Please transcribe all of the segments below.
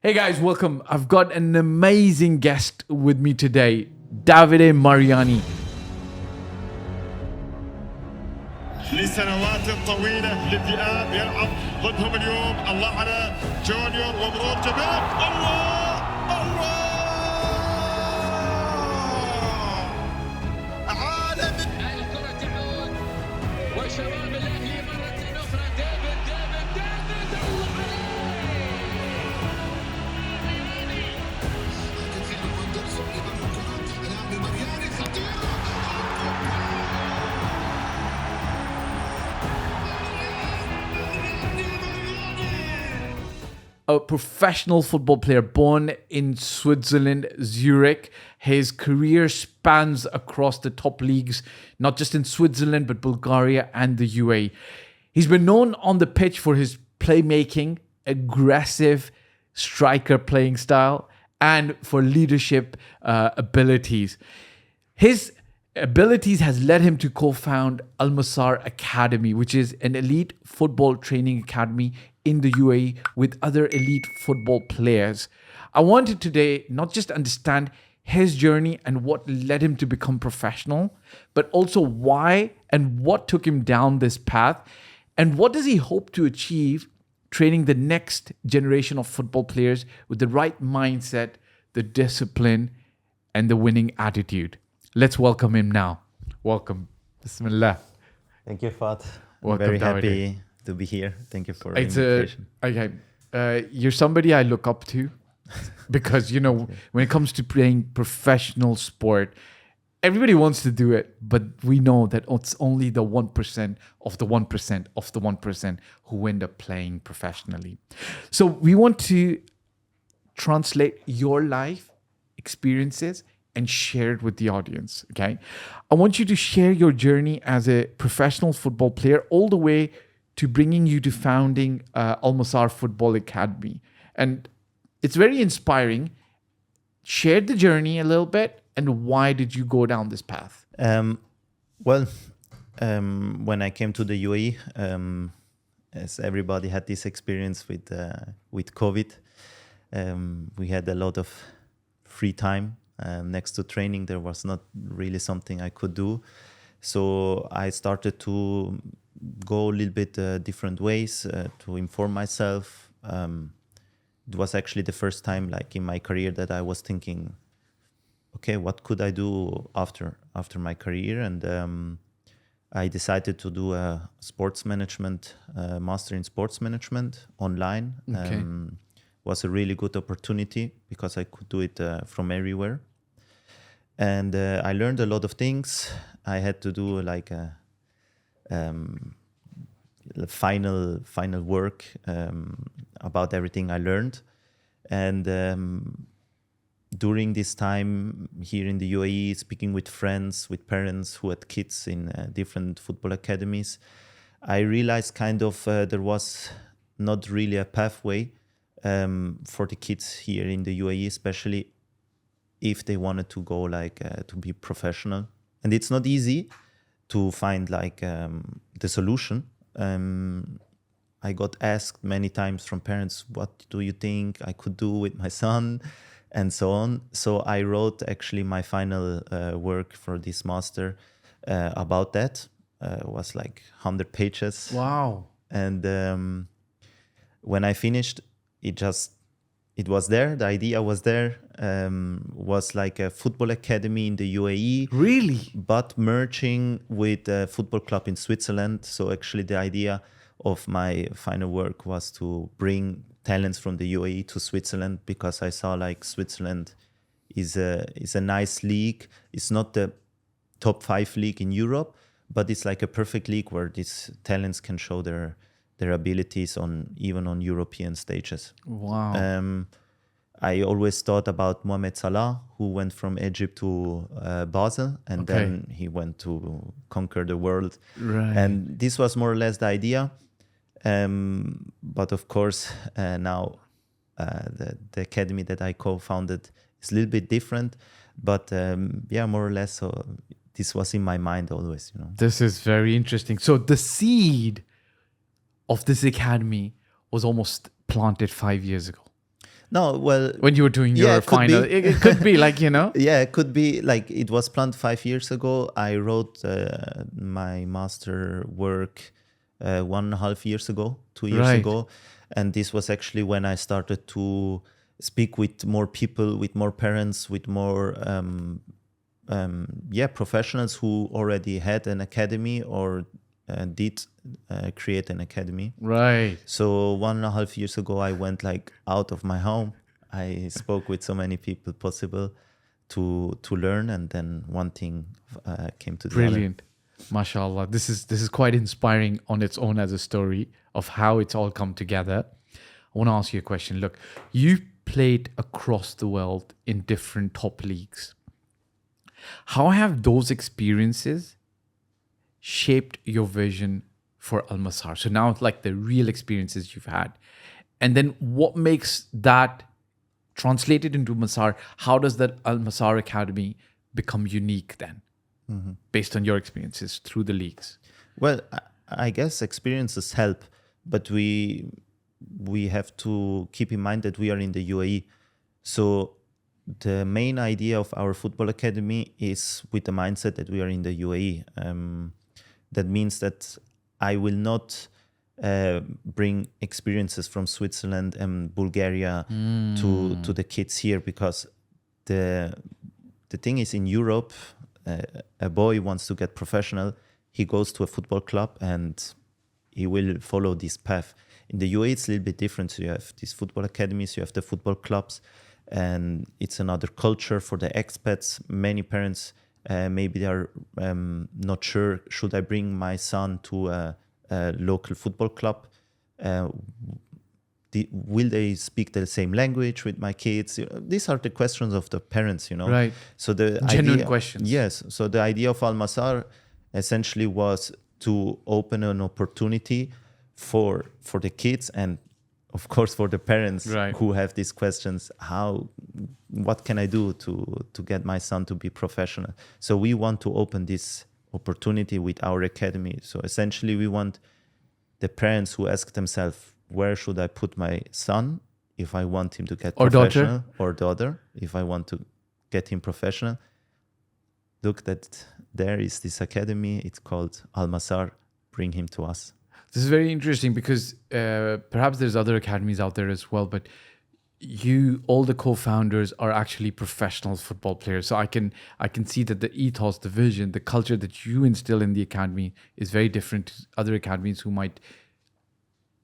Hey guys, welcome. I've got an amazing guest with me today, Davide Mariani. لسنوات طويلة للذئاب يلعب ضدهم اليوم. الله على جونيور ومرور جمال. الله الله عالم. الكرة تعود وشباب الأهلي مرة أخرى. ديفيد الله عليه. مرياني خطيرة. A professional football player born in Switzerland, Zurich. His career spans across the top leagues, not just in Switzerland, but Bulgaria and the UAE. He's been known on the pitch for his playmaking, aggressive striker playing style, and for leadership abilities. His abilities has led him to co-found Al Masar Academy, which is an elite football training academy in the UAE with other elite football players. I wanted today not just understand his journey and what led him to become professional, but also why and what took him down this path, and what does he hope to achieve training the next generation of football players with the right mindset, the discipline, and the winning attitude. Let's welcome him now. Welcome. Bismillah. Thank you, Fahd. Welcome, Very Davide. happy to be here. Thank you for the It's invitation. you're somebody I look up to because, you know, when it comes to playing professional sport, everybody wants to do it, but we know that it's only the 1% of the 1% of the 1% who end up playing professionally. So we want to translate your life experiences and share it with the audience, okay? I want you to share your journey as a professional football player all the way to bringing you to founding Al Masar Football Academy. And it's very inspiring. Share the journey a little bit, and why did you go down this path? When I came to the UAE, as everybody had this experience with COVID, we had a lot of free time. Next to training, there was not really something I could do. So I started to go a little bit different ways to inform myself. It was actually the first time, like in my career, that I was thinking, okay, what could I do after my career? And I decided to do a sports management, master in sports management online. Okay. Was a really good opportunity because I could do it from everywhere. And I learned a lot of things. I had to do like a final work about everything I learned. And during this time here in the UAE, speaking with friends, with parents who had kids in different football academies, I realized kind of there was not really a pathway for the kids here in the UAE, especially if they wanted to go like to be professional. And it's not easy to find like the solution. I got asked many times from parents, what do you think I could do with my son? And so on. So I wrote actually my final work for this master about that. It was like 100 pages. Wow. And when I finished, it was there. The idea was there. Was like a football academy in the UAE. Really? But merging with a football club in Switzerland. So actually the idea of my final work was to bring talents from the UAE to Switzerland, because I saw like Switzerland is a nice league. It's not the top 5 league in Europe, but it's like a perfect league where these talents can show their abilities even on European stages. Wow. I always thought about Mohamed Salah, who went from Egypt to Basel, and then he went to conquer the world. Right. And this was more or less the idea. But of course, now the academy that I co-founded is a little bit different. But more or less, so this was in my mind always, you know. This is very interesting. So the seed of this academy was almost planted 5 years ago. No, well, when you were doing Yeah, your it could final? be. It could be like, you know. yeah, it could be like it was planned 5 years ago. I wrote my master work 1.5 years ago, 2 years Right. ago. And this was actually when I started to speak with more people, with more parents, with more professionals who already had an academy or did create an academy. Right. So 1.5 years ago, I went like out of my home. I spoke with so many people possible to learn, and then one thing came to the other. Brilliant. MashaAllah. This is quite inspiring on its own as a story of how it's all come together. I want to ask you a question. Look, you played across the world in different top leagues. How have those experiences shaped your vision for Al Masar? So now it's like the real experiences you've had. And then what makes that translated into Masar? How does that Al Masar Academy become unique then, based on your experiences through the leagues? Well, I guess experiences help, but we have to keep in mind that we are in the UAE. So the main idea of our football academy is with the mindset that we are in the UAE. That means that I will not bring experiences from Switzerland and Bulgaria to the kids here, because the thing is, in Europe, a boy wants to get professional, he goes to a football club and he will follow this path. In the UAE, it's a little bit different. So you have these football academies, you have the football clubs, and it's another culture for the expats. Many parents, maybe they are not sure, should I bring my son to a local football club? Will they speak the same language with my kids? These are the questions of the parents, Right. So the Genuine idea, questions. Yes. So the idea of Al Masar essentially was to open an opportunity for the kids, and of course for the parents Right. who have these questions. What can I do to get my son to be professional? So we want to open this opportunity with our academy. So essentially we want the parents who ask themselves, where should I put my son if I want him to get Or professional, or daughter if I want to get him professional? Look, that there is this academy. It's called Al Masar. Bring him to us. This is very interesting because perhaps there's other academies out there as well, but all the co-founders are actually professional football players. So I can see that the ethos, the vision, the culture that you instill in the academy is very different to other academies who might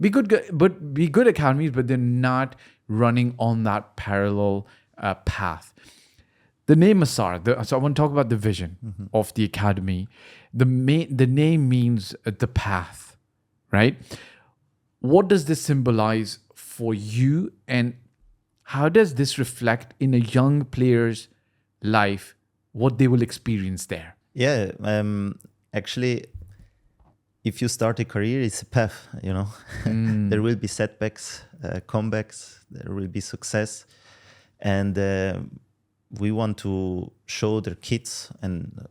be good academies, but they're not running on that parallel path. The name Masar. So I want to talk about the vision of the academy. The name means the path, right? What does this symbolize for you, and how does this reflect in a young player's life, what they will experience there? Yeah, actually, if you start a career, it's a path, There will be setbacks, comebacks, there will be success. And we want to show their kids, and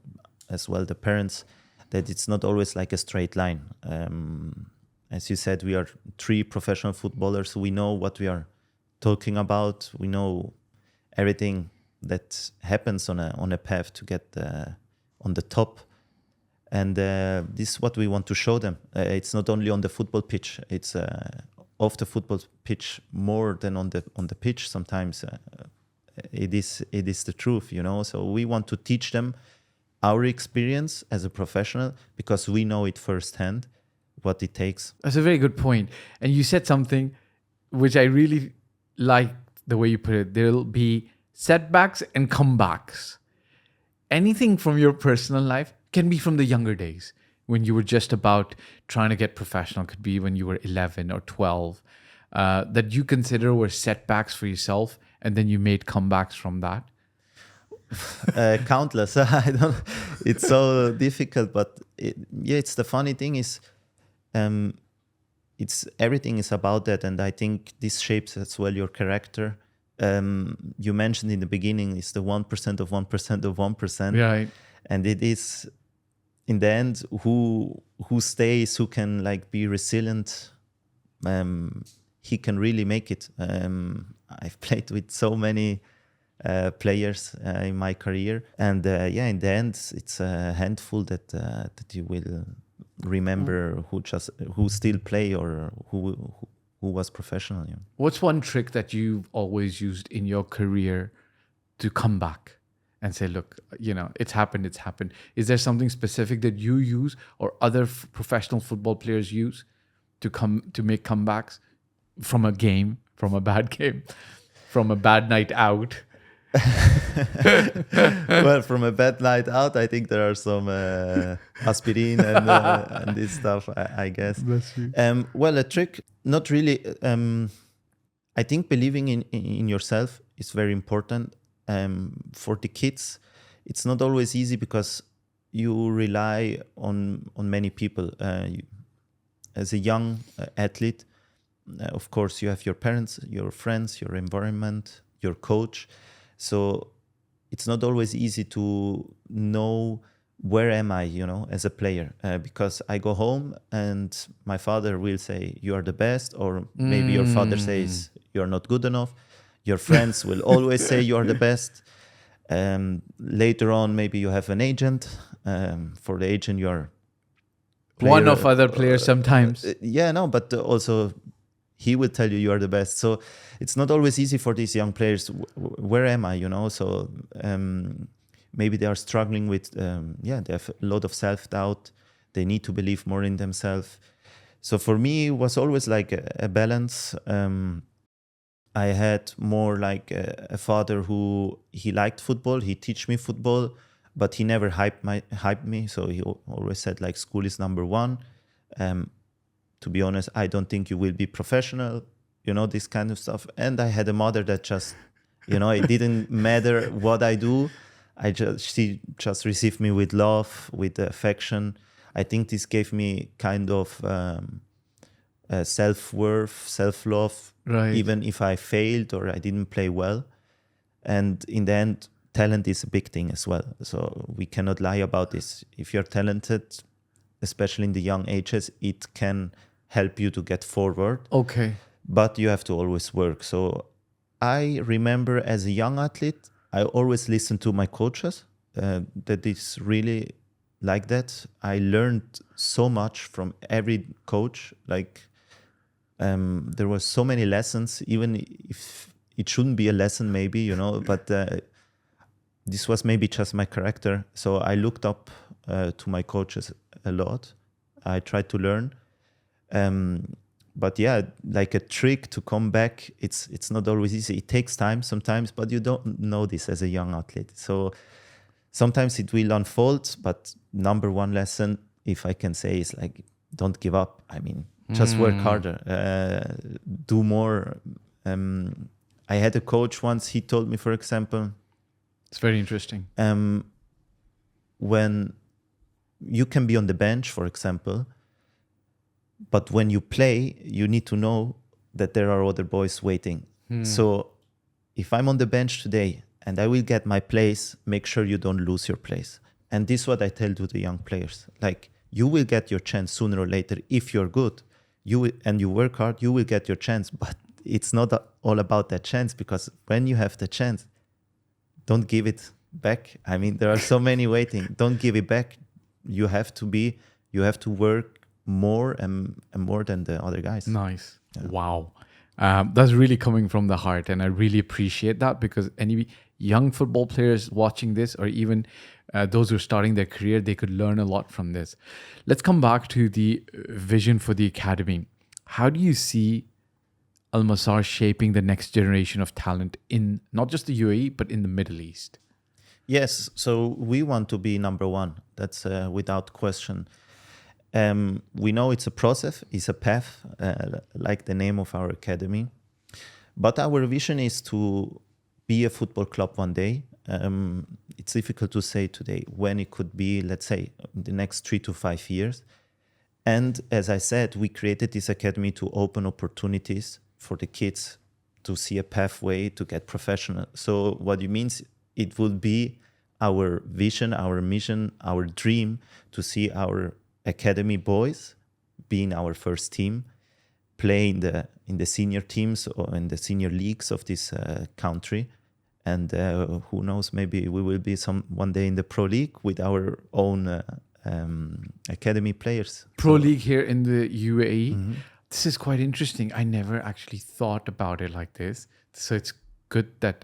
as well the parents, that it's not always like a straight line. As you said, we are 3 professional footballers. We know what we are talking about. We know everything that happens on a path to get on the top. And this is what we want to show them. It's not only on the football pitch. It's off the football pitch more than on the pitch. Sometimes it is the truth, So we want to teach them our experience as a professional, because we know it firsthand what it takes. That's a very good point. And you said something which I really like the way you put it. There'll be setbacks and comebacks. Anything from your personal life can be from the younger days when you were just about trying to get professional. Could be when you were 11 or 12 that you consider were setbacks for yourself, and then you made comebacks from that. Countless. I don't. It's so difficult, but it's the funny thing is, it's everything is about that, and I think this shapes as well your character. You mentioned in the beginning, it's the 1% of 1% of 1%, Right? and it is in the end who stays, who can be resilient. He can really make it. I've played with so many players in my career, and in the end, it's a handful that you will remember who still play or who was professional. Yeah. What's one trick that you've always used in your career to come back and say, look, it's happened, it's happened? Is there something specific that you use or other professional football players use to make comebacks from a game, from a bad game, from a bad night out? Well, from a bad night out, I think there are some aspirin and this stuff, I guess. Well, a trick, not really. I think believing in yourself is very important. For the kids, it's not always easy because you rely on many people. As a young athlete, of course, you have your parents, your friends, your environment, your coach. So it's not always easy to know where am I, as a player, because I go home and my father will say, you are the best, or maybe your father says, you're not good enough. Your friends will always say you are the best. Later on, maybe you have an agent. For the agent, you're one of other players sometimes. But also he will tell you are the best. So it's not always easy for these young players. Where am I? So maybe they are struggling with, they have a lot of self-doubt. They need to believe more in themselves. So for me, it was always like a balance. I had more like a father who he liked football. He teach me football, but he never hyped me. So he always said like school is number one. To be honest, I don't think you will be professional, this kind of stuff. And I had a mother that just, it didn't matter what I do. She just received me with love, with affection. I think this gave me kind of self-worth, self-love, right, even if I failed or I didn't play well. And in the end, talent is a big thing as well. So we cannot lie about this. If you're talented, especially in the young ages, it can help you to get forward. Okay. But you have to always work. So I remember as a young athlete, I always listened to my coaches. That is really like that. I learned so much from every coach. Like there were so many lessons, even if it shouldn't be a lesson maybe, but this was maybe just my character. So I looked up to my coaches a lot. I tried to learn. But like a trick to come back, it's not always easy. It takes time sometimes, but you don't know this as a young athlete. So sometimes it will unfold, but number one lesson, if I can say, is like, don't give up. I mean, just work harder, do more. I had a coach once, he told me, for example, it's very interesting. When you can be on the bench, for example, but when you play, you need to know that there are other boys waiting. So if I'm on the bench today and I will get my place, make sure you don't lose your place. And this is what I tell to the young players. Like, you will get your chance sooner or later. If you're good, and you work hard, you will get your chance. But it's not all about that chance, because when you have the chance, don't give it back. I mean, there are so many waiting. Don't give it back. You have to work more and more than the other guys. Nice. Yeah. Wow. That's really coming from the heart, and I really appreciate that, because any young football players watching this, or even those who are starting their career, they could learn a lot from this. Let's come back to the vision for the academy. How do you see Al Masar shaping the next generation of talent in not just the UAE, but in the Middle East? Yes, so we want to be number one. That's without question. We know it's a process, it's a path, like the name of our academy. But our vision is to be a football club one day. It's difficult to say today when it could be, let's say, in the next 3 to 5 years. And as I said, we created this academy to open opportunities for the kids to see a pathway to get professional. So what it means, it would be our vision, our mission, our dream to see our academy boys being our first team, playing the in the senior teams or in the senior leagues of this country. And who knows, maybe we will be one day in the Pro League with our own academy players. Pro League here in the UAE. This is quite interesting. I never actually thought about it like this. So it's good that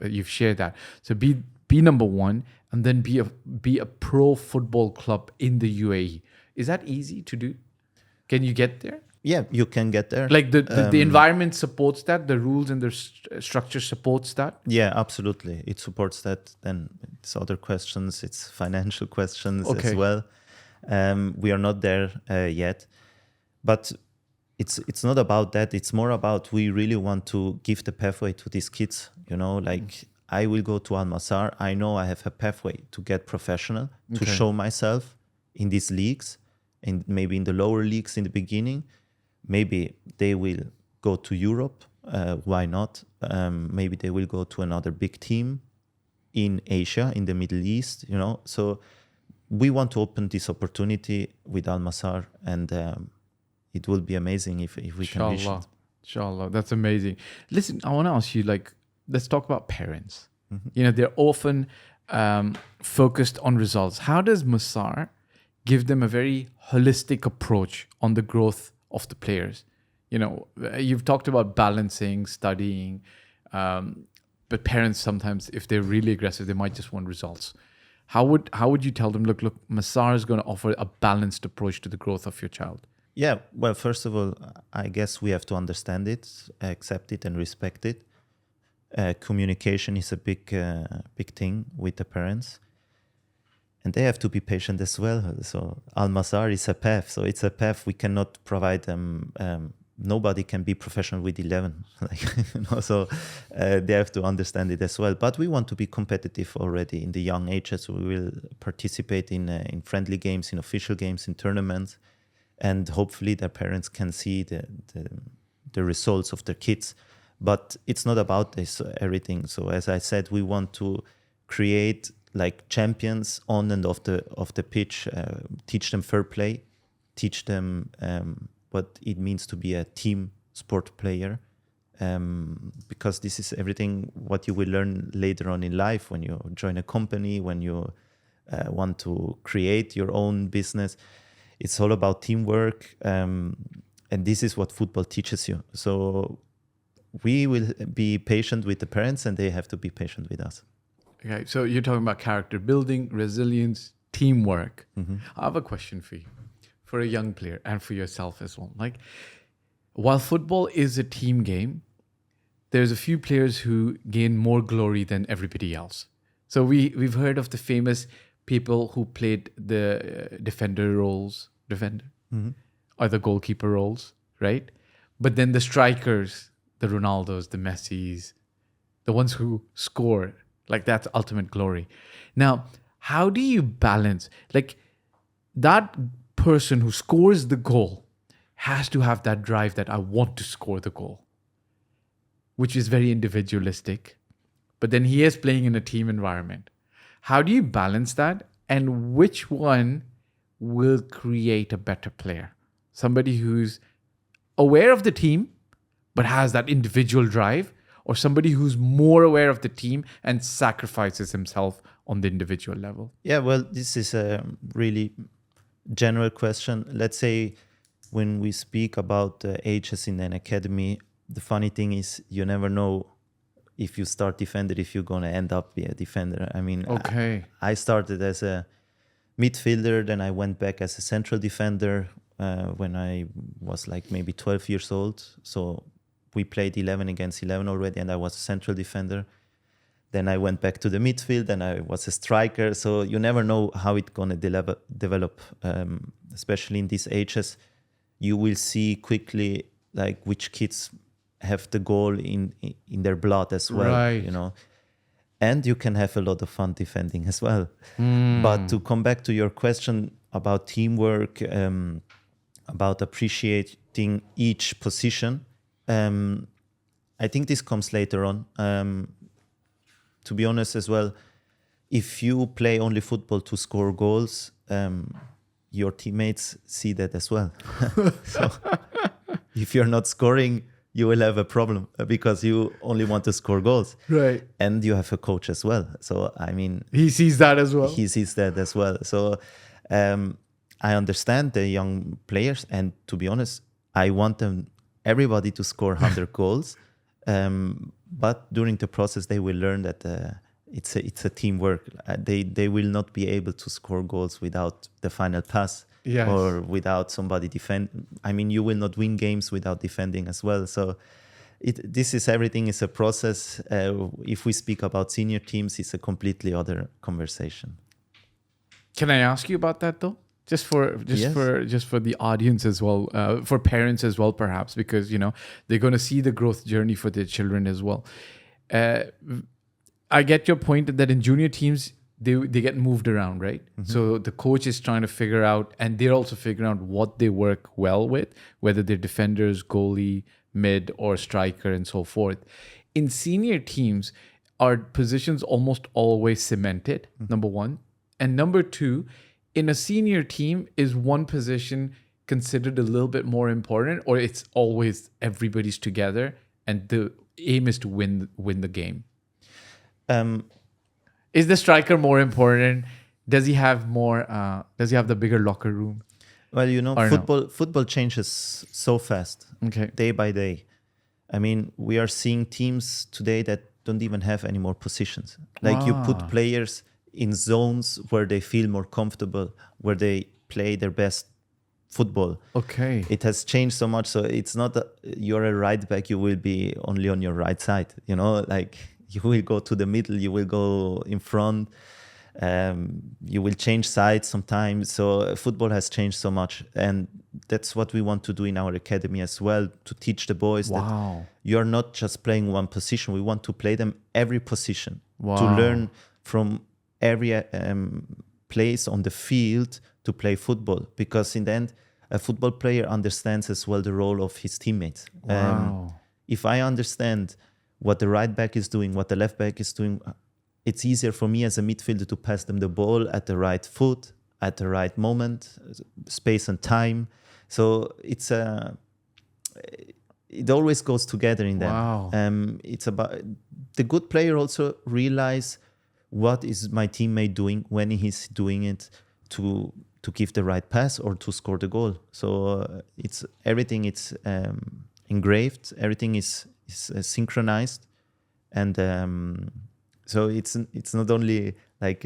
you've shared that. So be number one, and then be a pro football club in the UAE. Is that easy to do? Can you get there? Yeah, you can get there. Like the environment supports that, the rules and the structure supports that. Yeah, absolutely. It supports that. Then it's other questions. It's financial questions as well. We are not there yet, but it's not about that. It's more about we really want to give the pathway to these kids. Like I will go to Al Masar. I know I have a pathway to get professional, to show myself in these leagues, and maybe in the lower leagues in the beginning. Maybe they will go to Europe. Why not? Maybe they will go to another big team in Asia, in the Middle East. So we want to open this opportunity with Al Masar, and it will be amazing if we can reach it. Inshallah, that's amazing. Listen, I want to ask you, let's talk about parents. They're often focused on results. How does Masar give them a very holistic approach on the growth of the players? You've talked about balancing, studying, but parents sometimes, if they're really aggressive, they might just want results. How would you tell them, look, Masar is going to offer a balanced approach to the growth of your child? Yeah, well, first of all, I guess we have to understand it, accept it, and respect it. Communication is a big thing with the parents. And they have to be patient as well. So Al Masar is a path. So it's a path we cannot provide them. Nobody can be professional with 11. So they have to understand it as well. But we want to be competitive already in the young ages. We will participate in friendly games, in official games, in tournaments. And hopefully their parents can see the results of their kids. But it's not about this, everything. So as I said, we want to create like champions on and off the pitch, teach them fair play, teach them what it means to be a team sport player, because this is everything what you will learn later on in life when you join a company, when you want to create your own business. It's all about teamwork, and this is what football teaches you. So we will be patient with the parents, and they have to be patient with us. Okay, so you're talking about character building, resilience, teamwork. I have a question for you, for a young player and for yourself as well. Like, while football is a team game, there's a few players who gain more glory than everybody else. So we've heard of the famous people who played the defender or the goalkeeper roles, right? But then the strikers, the Ronaldos, the Messis, the ones who score, like that's ultimate glory. Now, how do you balance? Like, that person who scores the goal has to have that drive that I want to score the goal, which is very individualistic. But then he is playing in a team environment. How do you balance that? And which one will create a better player? Somebody who's aware of the team, but has that individual drive, or somebody who's more aware of the team and sacrifices himself on the individual level? Yeah, well, this is a really general question. Let's say when we speak about ages in an academy, the funny thing is you never know if you start defender, if you're going to end up be a defender. I mean, I started as a midfielder, then I went back as a central defender when I was like maybe 12 years old. So we played 11 against 11 already, and I was a central defender. Then I went back to the midfield, and I was a striker. So you never know how it's going to develop, especially in these ages. You will see quickly like which kids have the goal in their blood as well, right. You know. And you can have a lot of fun defending as well. But to come back to your question about teamwork, about appreciating each position, I think this comes later on. To be honest as well, if you play only football to score goals, your teammates see that as well. So if you're not scoring, you will have a problem because you only want to score goals. Right. And you have a coach as well. So, I mean, He sees that as well. he sees that as well. So I understand the young players. And to be honest, I want everybody to score 100 goals. But during the process, they will learn that it's a teamwork. They will not be able to score goals without the final pass. Yes. Or without somebody defend. I mean, you will not win games without defending as well. So everything is a process. If we speak about senior teams, it's a completely other conversation. Can I ask you about that though? Just for the audience as well, for parents as well, perhaps, because they're going to see the growth journey for their children as well. I get your point that in junior teams, they get moved around, right? Mm-hmm. So the coach is trying to figure out, and they're also figuring out what they work well with, whether they're defenders, goalie, mid, or striker, and so forth. In senior teams, are positions almost always cemented, number one. And number two, in a senior team, is one position considered a little bit more important, or it's always everybody's together and the aim is to win the game? Is the striker more important? Does he have more? Does he have the bigger locker room? Well, football changes so fast, day by day. I mean, we are seeing teams today that don't even have any more positions. Like you put players in zones where they feel more comfortable, where they play their best football. Okay. It has changed so much. So it's not that you're a right back, you will be only on your right side. Like you will go to the middle, you will go in front. You will change sides sometimes. So football has changed so much. And that's what we want to do in our academy as well, to teach the boys that you're not just playing one position. We want to play them every position, to learn from every place on the field to play football. Because in the end, a football player understands as well the role of his teammates. If I understand what the right back is doing, what the left back is doing, it's easier for me as a midfielder to pass them the ball at the right foot, at the right moment, space and time. So it always goes together in them. It's about the good player also realize what is my teammate doing when he's doing it to give the right pass or to score the goal. So everything is engraved, everything is synchronized, and so it's not only like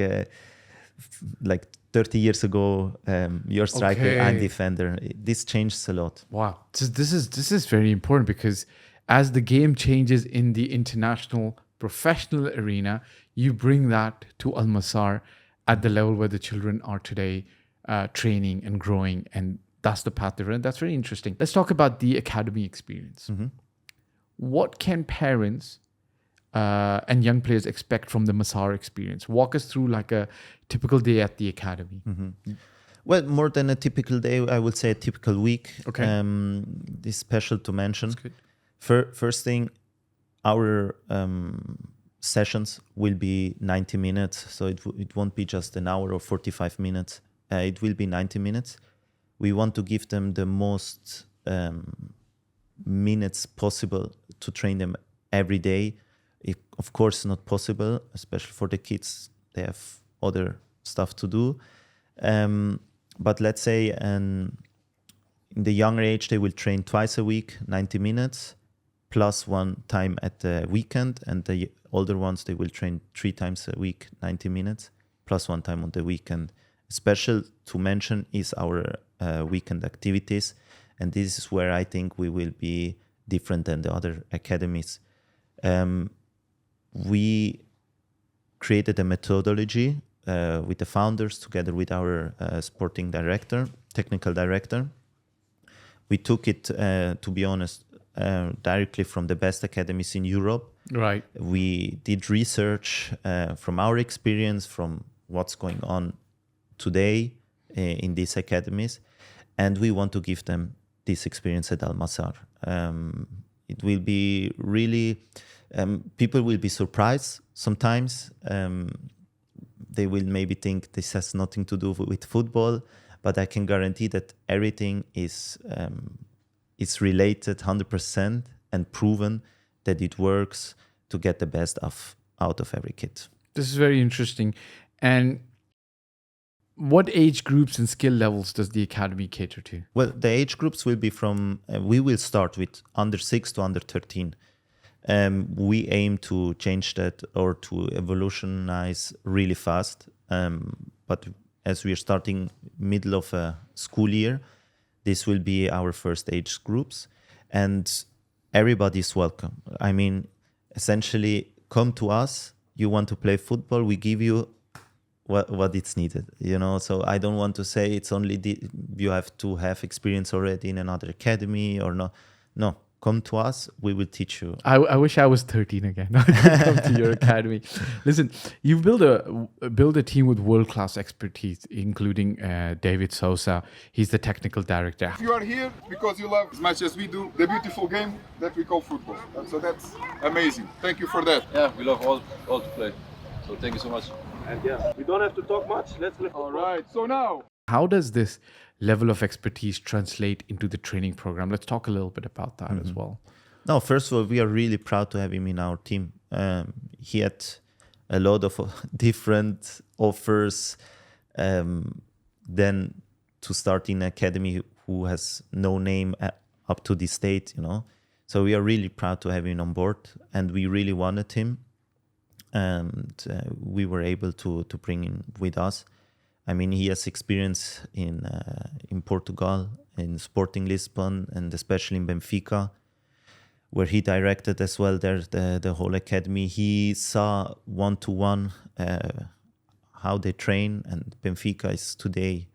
30 years ago, you're striker, I'm defender. This changes a lot. Wow, so this is very important, because as the game changes in the international professional arena, you bring that to Al Masar at the level where the children are today, training and growing, and that's the path they're in. That's very interesting. Let's talk about the academy experience. Mm-hmm. What can parents and young players expect from the Masar experience? Walk us through like a typical day at the academy. Mm-hmm. Well, more than a typical day, I would say a typical week. Okay. This is special to mention. That's good. First thing, our sessions will be 90 minutes. So it won't be just an hour or 45 minutes. It will be 90 minutes. We want to give them the most minutes possible to train them every day. If, of course, not possible, especially for the kids. They have other stuff to do. But let's say in the younger age, they will train twice a week, 90 minutes, plus one time at the weekend. And the older ones, they will train 3 times a week, 90 minutes, plus one time on the weekend. Special to mention is our weekend activities. And this is where I think we will be different than the other academies. We created a methodology with the founders together with our sporting director, technical director. We took it, to be honest, directly from the best academies in Europe. Right. We did research from our experience, from what's going on today in these academies, and we want to give them this experience at Al Masar. It will be really, people will be surprised sometimes. They will maybe think this has nothing to do with football, but I can guarantee that everything is related 100%. and proven that it works to get the best out of every kid. This is very interesting. And what age groups and skill levels does the academy cater to? Well, the age groups will be from, we will start with under 6 to under 13. We aim to change that or to evolutionize really fast. But as we are starting middle of a school year, this will be our first age groups. And everybody is welcome. I mean, essentially, come to us. You want to play football, we give you what it's needed, you know. So I don't want to say it's only you have to have experience already in another academy or no, come to us, we will teach you. I wish I was 13 again. I could come to your academy. Listen, you've built a team with world-class expertise, including David Sosa. He's the technical director. You are here because you love as much as we do the beautiful game that we call football. And so that's amazing. Thank you for that. Yeah, we love all to play. So thank you so much. And yeah, we don't have to talk much. Let's play football. All right. So now, How does this level of expertise translate into the training program? Let's talk a little bit about that as well. No, first of all, we are really proud to have him in our team. He had a lot of different offers. Then to start in academy who has no name up to this date, you know. So we are really proud to have him on board, and we really wanted him. And we were able to bring him with us. I mean, he has experience in Portugal, in Sporting Lisbon, and especially in Benfica, where he directed as well there the whole academy. He saw one-to-one how they train, and Benfica is today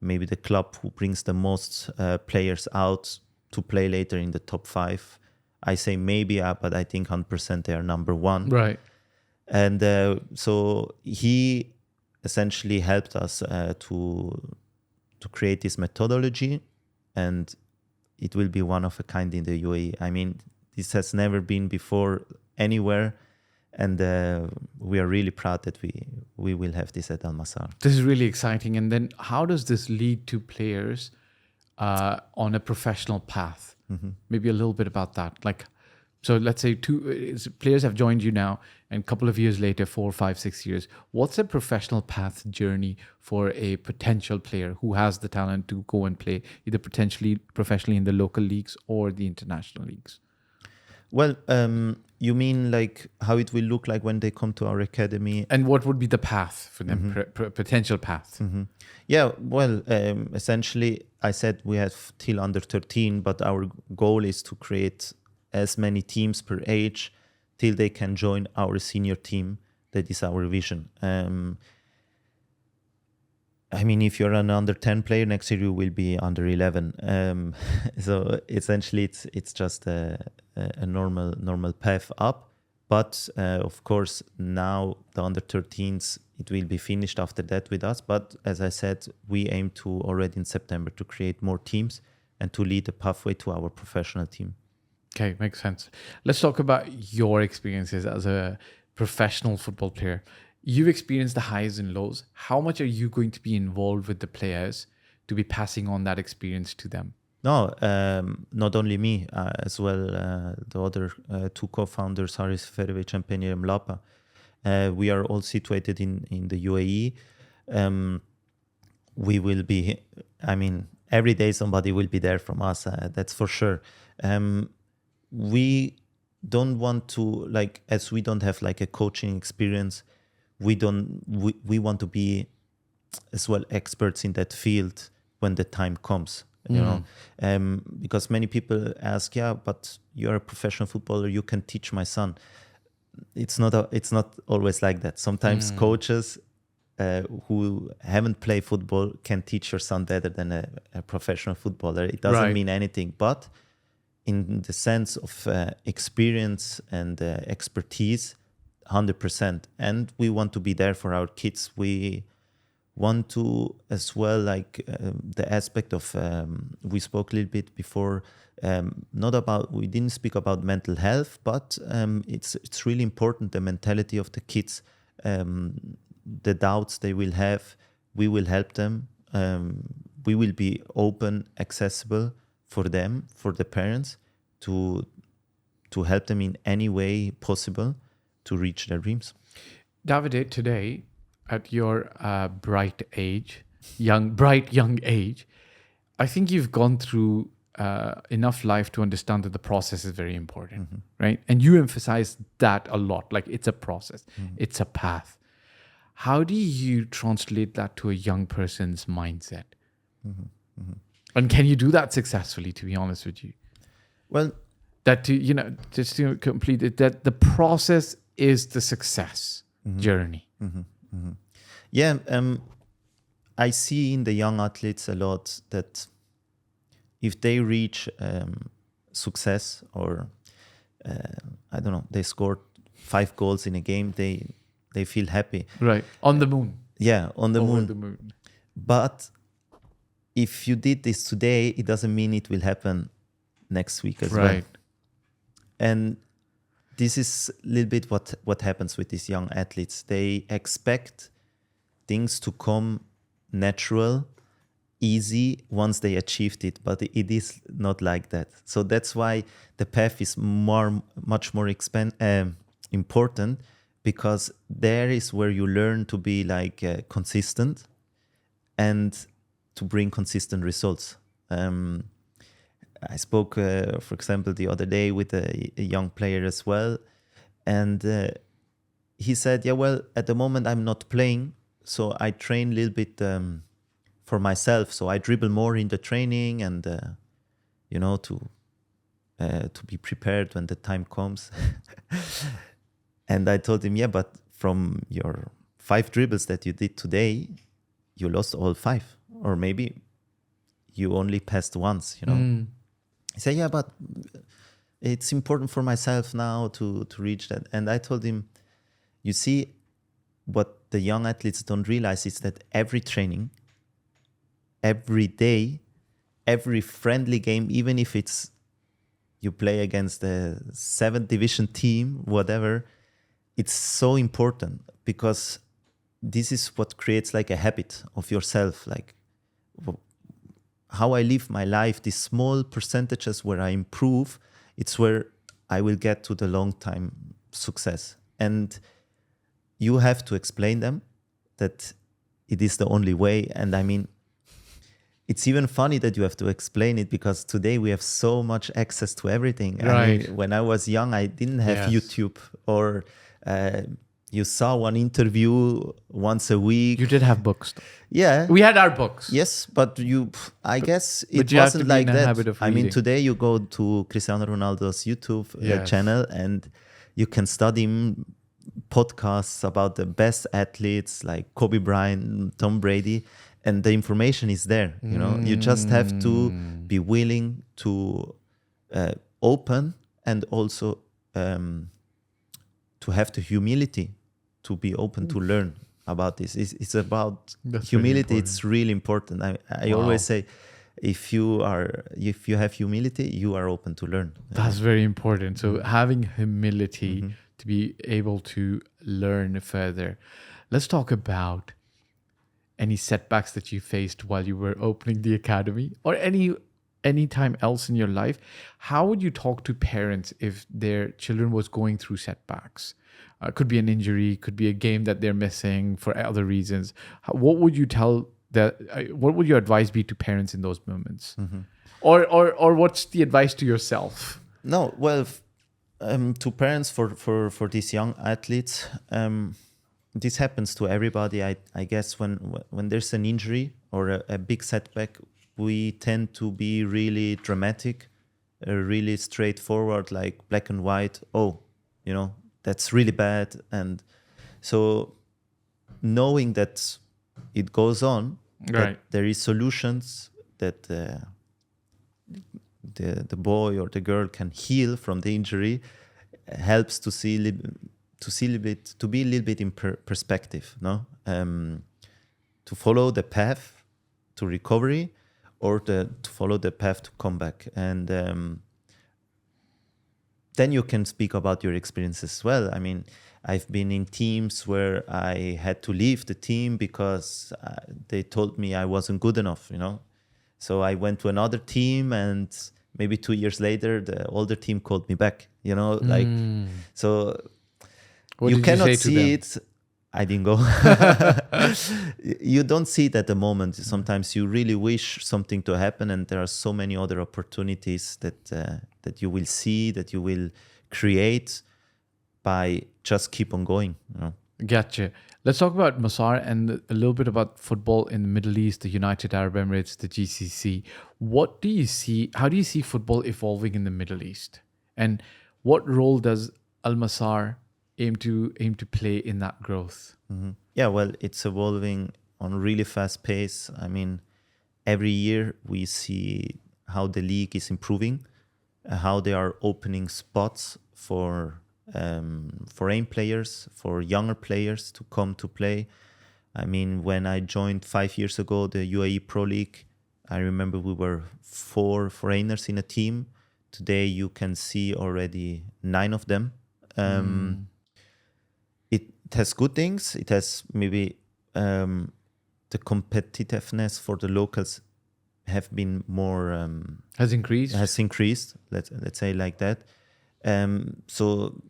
maybe the club who brings the most players out to play later in the top 5. I say maybe, but I think 100% they are number 1. Right. And so he essentially helped us to create this methodology, and it will be one of a kind in the UAE. I mean, this has never been before anywhere, and we are really proud that we will have this at Al Masar. This is really exciting. And then how does this lead to players on a professional path? Maybe a little bit about that. Like, so let's say players have joined you now, and a couple of years later, 4, 5, 6 years, what's a professional path journey for a potential player who has the talent to go and play either potentially professionally in the local leagues or the international leagues? Well, you mean like how it will look like when they come to our academy? And what would be the path for them, potential path? Yeah, well, essentially, I said we have till under 13, but our goal is to create as many teams per age till they can join our senior team. That is our vision. I mean, if you're an under 10 player, next year you will be under 11. So essentially, it's just a normal path up. But of course, now the under 13s, it will be finished after that with us. But as I said, we aim to already in September to create more teams and to lead the pathway to our professional team. Okay, makes sense. Let's talk about your experiences as a professional football player. You've experienced the highs and lows. How much are you going to be involved with the players to be passing on that experience to them? No, not only me, as well the other 2 co-founders, Haris Ferovic and Penir Mlapa. We are all situated in the UAE. We will be, I mean, every day somebody will be there from us, that's for sure. We don't want to, like, as we don't have like a coaching experience, we want to be as well experts in that field when the time comes, you know, because many people ask, yeah, but you're a professional footballer, you can teach my son. It's not always like that. Sometimes coaches who haven't played football can teach your son better than a professional footballer. It doesn't mean anything, but in the sense of experience and expertise, 100%. And we want to be there for our kids. We want to as well, like the aspect of, we spoke a little bit before, we didn't speak about mental health, but it's really important, the mentality of the kids, the doubts they will have, we will help them. We will be open, accessible for them, for the parents, to to help them in any way possible to reach their dreams. Davide, today, at your bright young age, I think you've gone through enough life to understand that the process is very important, right? And you emphasize that a lot, like it's a process, it's a path. How do you translate that to a young person's mindset? And can you do that successfully, to be honest with you? Well, That just to complete it, that the process is the success journey. yeah, I see in the young athletes a lot that if they reach success or I don't know, they scored 5 goals in a game, they feel happy. Right. On the moon. Yeah, on the Over moon. the moon. But if you did this today, it doesn't mean it will happen next week as well. Right. And this is a little bit what happens with these young athletes. They expect things to come natural, easy once they achieved it, but it is not like that. So that's why the path is much more important, because there is where you learn to be like consistent and to bring consistent results. I spoke, for example, the other day with a young player as well, and he said, yeah, well, at the moment I'm not playing, so I train a little bit for myself. So I dribble more in the training and, to be prepared when the time comes. And I told him, yeah, but from your 5 dribbles that you did today, you lost all 5, or maybe you only passed once, He said, yeah, but it's important for myself now to reach that. And I told him, you see, what the young athletes don't realize is that every training, every day, every friendly game, even if it's you play against the 7th division team, whatever, it's so important, because this is what creates like a habit of yourself, like how I live my life, these small percentages where I improve, it's where I will get to the long time success. And you have to explain them that it is the only way. And I mean, it's even funny that you have to explain it, because today we have so much access to everything. Right. I mean, when I was young, I didn't have YouTube, or you saw one interview once a week. You did have books, though. Yeah. We had our books. Yes, but I guess it you have to wasn't be like in a that. habit of I mean, reading. today you go to Cristiano Ronaldo's YouTube Yes. channel and you can study podcasts about the best athletes like Kobe Bryant, Tom Brady, and the information is there. You just have to be willing to open, and also to have the humility to be open to learn about this. It's about That's really humility. important. It's really important. I always say, if you have humility, you are open to learn. That's very important. So having humility to be able to learn further. Let's talk about any setbacks that you faced while you were opening the academy, or any time else in your life. How would you talk to parents if their children was going through setbacks? Could be an injury, could be a game that they're missing for other reasons. What would you what would your advice be to parents in those moments? Or what's the advice to yourself? No, well, to parents for these young athletes, this happens to everybody. I guess when there's an injury or a big setback, we tend to be really dramatic, really straightforward, like black and white. Oh, that's really bad. And so knowing that it goes on, Right. that there is solutions, that the boy or the girl can heal from the injury, helps to be a little bit in perspective, no? To follow the path to recovery, or to follow the path to comeback. And then you can speak about your experiences as well. I mean, I've been in teams where I had to leave the team because they told me I wasn't good enough, So I went to another team and maybe 2 years later, the older team called me back. You know, like so. What You did cannot say to see them? it. I didn't go. You don't see it at the moment. Sometimes you really wish something to happen, and there are so many other opportunities that you will see, that you will create by just keep on going. You know? Gotcha. Let's talk about Masar and a little bit about football in the Middle East, the United Arab Emirates, the GCC. What do you see? How do you see football evolving in the Middle East? And what role does Al Masar aim to play in that growth? Yeah, well, it's evolving on a really fast pace. I mean, every year we see how the league is improving, how they are opening spots for foreign players, for younger players to come to play. I mean, when I joined 5 years ago, the UAE Pro League, I remember we were 4 foreigners in a team. Today you can see already 9 of them. It has good things. It has maybe the competitiveness for the locals have been more Has increased? has increased. Let's say like that. So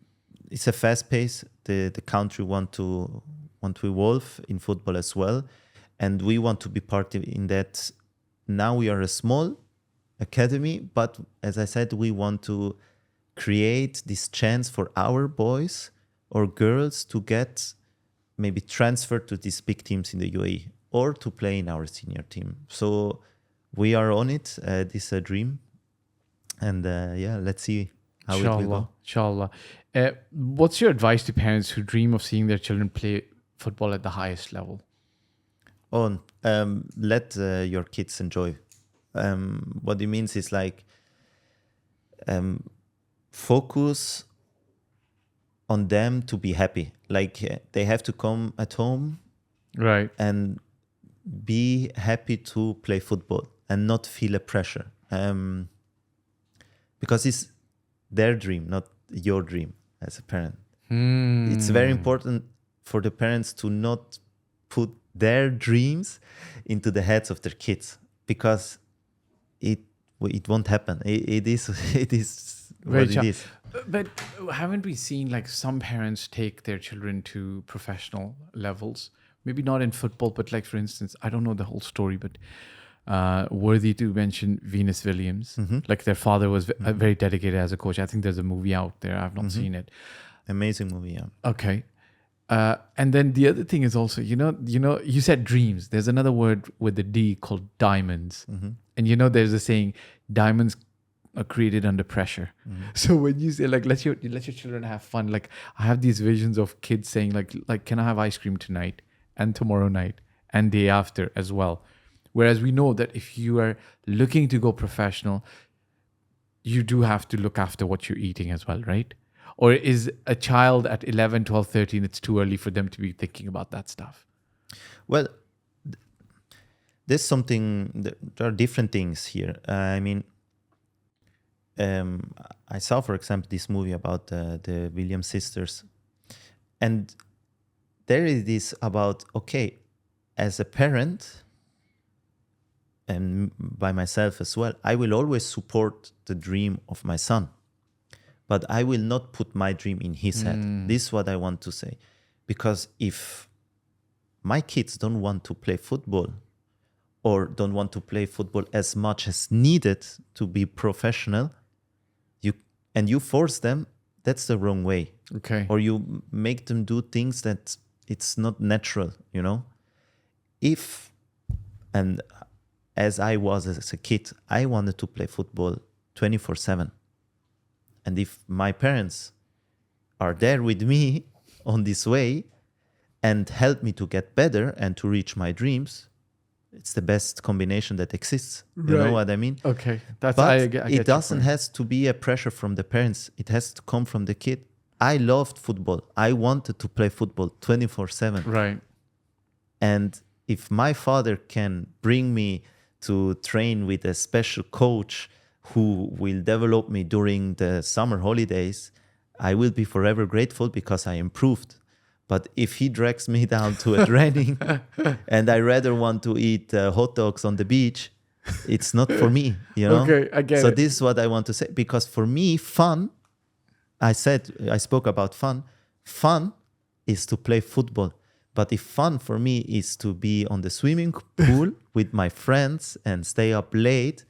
it's a fast pace. The country want to evolve in football as well, and we want to be part in that. Now we are a small academy, but as I said, we want to create this chance for our boys or girls to get maybe transferred to these big teams in the UAE or to play in our senior team. So we are on it. This is a dream, and yeah, let's see how it will go. Inshallah. What's your advice to parents who dream of seeing their children play football at the highest level? Let your kids enjoy. What it means is like focus on them to be happy. Like they have to come at home Right. and be happy to play football and not feel a pressure. Because it's their dream, not your dream as a parent. It's very important for the parents to not put their dreams into the heads of their kids, because it won't happen. It is Very what it is. But haven't we seen like some parents take their children to professional levels? Maybe not in football, but like for instance, I don't know the whole story, but worthy to mention Venus Williams. Like their father was very dedicated as a coach. I think there's a movie out there. I've not seen it. Amazing movie, yeah. Okay. And then the other thing is also, you said dreams. There's another word with the D called diamonds. And there's a saying, diamonds are created under pressure. So when you say like, let your children have fun, like I have these visions of kids saying like, can I have ice cream tonight and tomorrow night and day after as well? Whereas we know that if you are looking to go professional, you do have to look after what you're eating as well, right? Or is a child at 11, 12, 13, it's too early for them to be thinking about that stuff? Well, there's something, there are different things here. I mean, I saw, for example, this movie about the Williams sisters. And there is this about, okay, as a parent, and by myself as well, I will always support the dream of my son. But I will not put my dream in his head. This is what I want to say. Because if my kids don't want to play football or don't want to play football as much as needed to be professional, you force them, that's the wrong way. Okay. Or you make them do things that it's not natural, And as I was as a kid, I wanted to play football 24/7. And if my parents are there with me on this way and help me to get better and to reach my dreams, it's the best combination that exists. You know what I mean? Okay. That's But I get it your doesn't point. have to be a pressure from the parents. It has to come from the kid. I loved football. I wanted to play football 24/7. Right. And if my father can bring me to train with a special coach who will develop me during the summer holidays, I will be forever grateful because I improved. But if he drags me down to a training and I rather want to eat hot dogs on the beach, it's not for me, you know. Okay, I get so it. this is what I want to say, because for me, fun, I spoke about fun. Fun is to play football. But if fun for me is to be on the swimming pool with my friends and stay up late,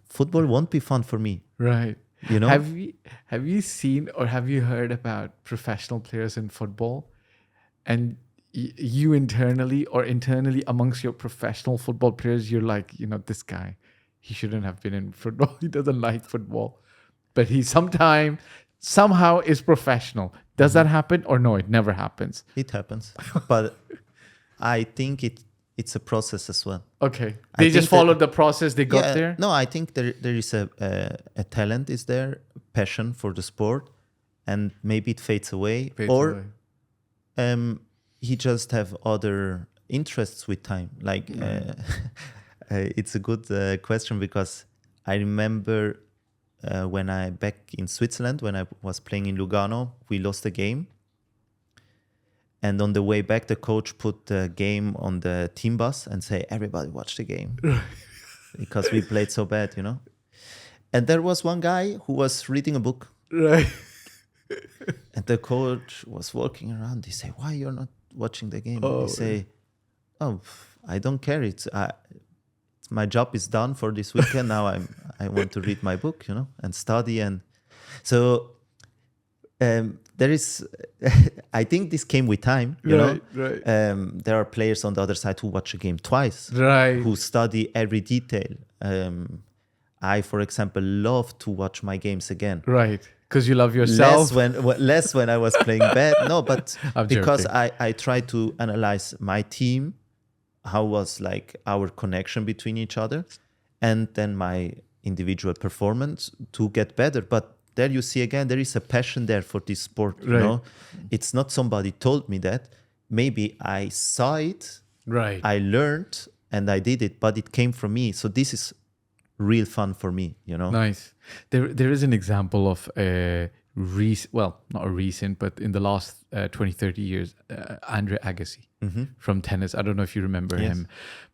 football won't be fun for me. Right. You know? Have you seen or have you heard about professional players in football? And you internally amongst your professional football players, you're like, you know, this guy, he shouldn't have been in football. He doesn't like football. But he somehow is professional. Does that happen or no? It never happens. It happens. But I think it's a process as well. Okay. I They just think followed the process. They got there. No, I think there is a talent is there, passion for the sport, and maybe it fades away. He just have other interests with time. Like it's a good question, because I remember when back in Switzerland, when I was playing in Lugano, we lost a game. And on the way back, the coach put the game on the team bus and say, everybody watch the game. Because we played so bad, you know. And there was one guy who was reading a book. Right. And the coach was walking around. He say, why you're not watching the game? He say, oh, I don't care. My job is done for this weekend. Now I want to read my book, you know, and study. And so there is, I think this came with time, you know. Right. There are players on the other side who watch a game twice, Right. who study every detail. I, for example, love to watch my games again. Right. Because you love yourself. Less when I was playing bad. No, but I'm because joking. I try to analyze my team, how was like our connection between each other, and then my individual performance to get better. But there you see again, there is a passion there for this sport. You Right. know, it's not somebody told me that. Maybe I saw it, Right. I learned, and I did it, but it came from me. So this is real fun for me, you know. Nice. There is an example of not a recent, but in the last 20, 30 years, Andre Agassi from tennis. I don't know if you remember Yes. him,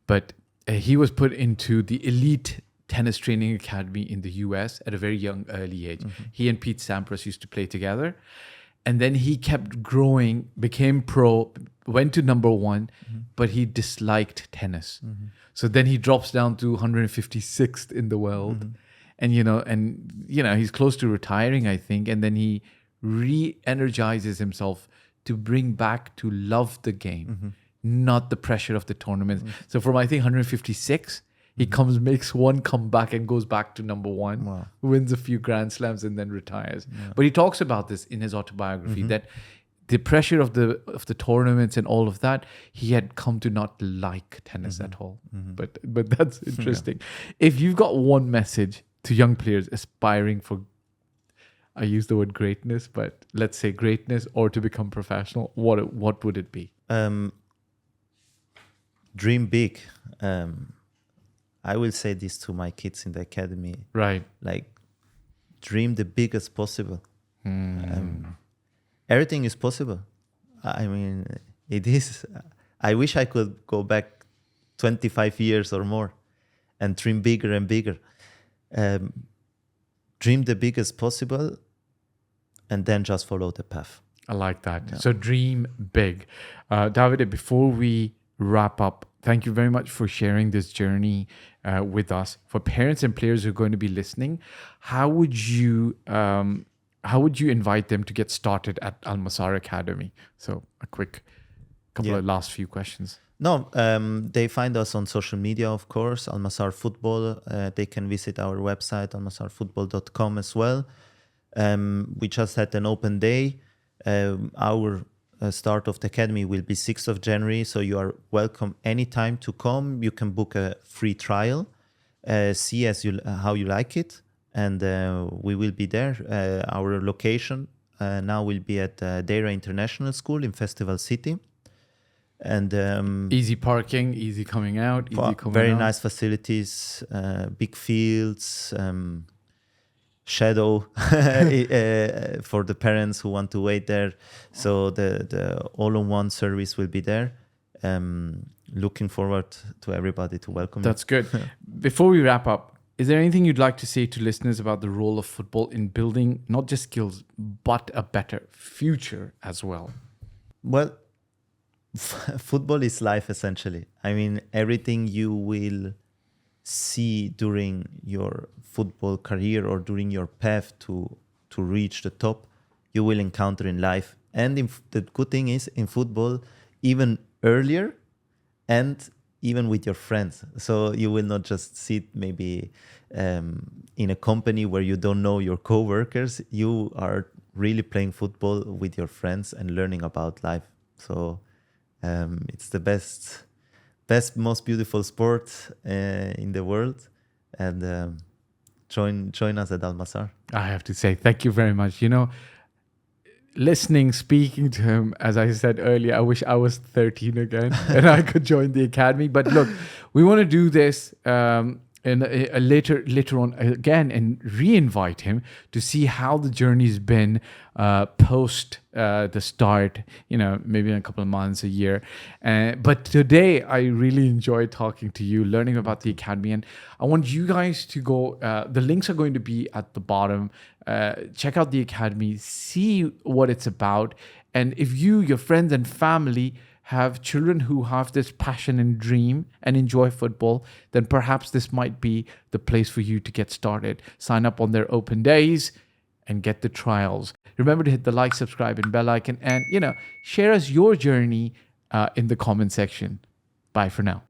but he was put into the elite tennis training academy in the US at a very young, early age. He and Pete Sampras used to play together. And then he kept growing, became pro, went to number one, but he disliked tennis. So then he drops down to 156th in the world. And, he's close to retiring, I think. And then he re-energizes himself to bring back to love the game, not the pressure of the tournaments. So from, I think, 156, he makes one comeback and goes back to number one, Wow. wins a few Grand Slams and then retires. But he talks about this in his autobiography, that the pressure of the tournaments and all of that, he had come to not like tennis at all. But that's interesting. If you've got one message to young players aspiring for, I use the word greatness, but let's say greatness or to become professional, what would it be? Dream big. I will say this to my kids in the academy. Right. Like, dream the biggest possible. Everything is possible. I mean, it is. I wish I could go back 25 years or more and dream bigger and bigger. Dream the biggest possible and then just follow the path. I like that. So dream big. Davide, before we wrap up, thank you very much for sharing this journey with us. For parents and players who are going to be listening, how would you invite them to get started at Al Masar Academy? So a quick couple of last few questions. No, they find us on social media, of course, Al Masar Football. They can visit our website, almasarfootball.com as well. We just had an open day. Our start of the academy will be 6th of January, so you are welcome anytime to come. You can book a free trial, see how you like it, and we will be there. Our location now will be at Deira International School in Festival City. And easy parking, easy coming out, easy coming very out. nice facilities, big fields, shadow for the parents who want to wait there. So the all-in-one service will be there. looking forward to everybody to welcome That's good. Before we wrap up, is there anything you'd like to say to listeners about the role of football in building not just skills, but a better future as well? Well, football is life essentially. I mean, everything you will see during your football career or during your path to reach the top, you will encounter in life. And the good thing is in football, even earlier and even with your friends. So you will not just sit maybe in a company where you don't know your co-workers. You are really playing football with your friends and learning about life. So it's the best, most beautiful sport in the world. And join us at Al Masar. I have to say, thank you very much. You know, listening, speaking to him, as I said earlier, I wish I was 13 again and I could join the academy. But look, we want to do this later on again and re-invite him to see how the journey's been post the start, maybe in a couple of months, a year. But today I really enjoyed talking to you, learning about the academy, and I want you guys to go, the links are going to be at the bottom. Check out the academy, see what it's about, and if you, your friends and family have children who have this passion and dream and enjoy football, then perhaps this might be the place for you to get started. Sign up on their open days and get the trials. Remember to hit the like, subscribe, and bell icon, and share us your journey in the comment section. Bye for now.